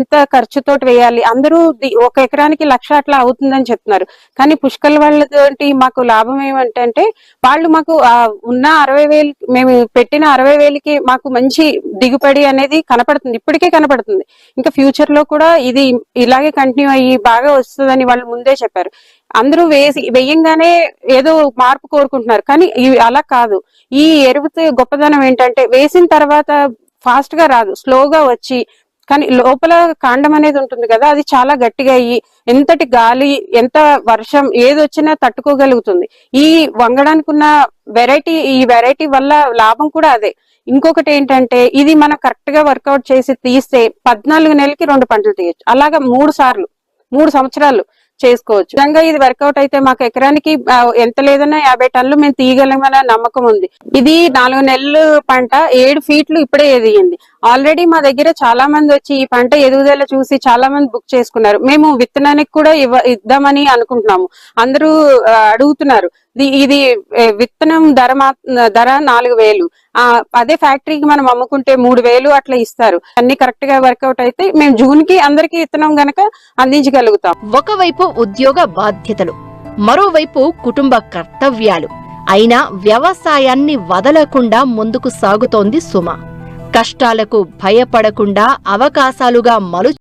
ఇంత ఖర్చుతోటి వేయాలి, అందరూ ఒక ఎకరానికి 1,00,000 అట్లా అవుతుందని చెప్తున్నారు. కానీ పుష్కల్ వాళ్ళతోటి మాకు లాభం ఏమంటే వాళ్ళు మాకు ఉన్న 60,000 మేము పెట్టిన 60,000కి మాకు మంచి దిగుబడి అనేది కనపడుతుంది, ఇప్పటికే కనపడుతుంది. ఇంకా ఫ్యూచర్ లో కూడా ఇది ఇలాగే కంటిన్యూ అయ్యి బాగా వస్తుందని వాళ్ళు ముందే చెప్పారు. అందరూ వేయంగానే ఏదో మార్పు కోరుకుంటున్నారు, కానీ అలా కాదు. ఈ ఎరువుతో గొప్పదనం ఏంటంటే వేసిన తర్వాత ఫాస్ట్ గా రాదు, స్లోగా వచ్చి, కానీ లోపల కాండం అనేది ఉంటుంది కదా, అది చాలా గట్టిగా అయ్యి ఎంతటి గాలి ఎంత వర్షం ఏది వచ్చినా తట్టుకోగలుగుతుంది. ఈ వంగడానికి ఉన్న ఈ వెరైటీ వల్ల లాభం కూడా అదే. ఇంకొకటి ఏంటంటే ఇది మనం కరెక్ట్ గా వర్కౌట్ చేసి తీస్తే 14 నెలలకి 2 పంటలు తీయచ్చు. అలాగా 3 సంవత్సరాలు చేసుకోవచ్చు. నిజంగా ఇది వర్కౌట్ అయితే మాకు ఎకరానికి ఎంత లేదన్నా 50 టన్నులు మేము తీయగలమన్న నమ్మకం ఉంది. ఇది 4 నెలలు పంట, 7 ఫీట్లు ఇప్పుడే ఎదిగింది. ఆల్రెడీ మా దగ్గర చాలా మంది వచ్చి ఈ పంట ఎదుగుదల చూసి చాలా మంది బుక్ చేసుకున్నారు. మేము విత్తనానికి కూడా ఇద్దామని అనుకుంటున్నాము. అందరూ అడుగుతున్నారు. ఇది విత్తనం ధర 4,000, అదే ఫ్యాక్టరీకి మనం అమ్ముకుంటే 3,000 అట్లా ఇస్తారు. అన్ని కరెక్ట్ గా వర్కౌట్ అయితే మేము జూన్ కి అందరికి విత్తనం గనక అందించగలుగుతాం. ఒకవైపు ఉద్యోగ బాధ్యతలు, మరోవైపు కుటుంబ కర్తవ్యాలు అయినా వ్యవసాయాన్ని వదలకుండా ముందుకు సాగుతోంది సుమ. కష్టాలకు భయపడకుండా అవకాశాలుగా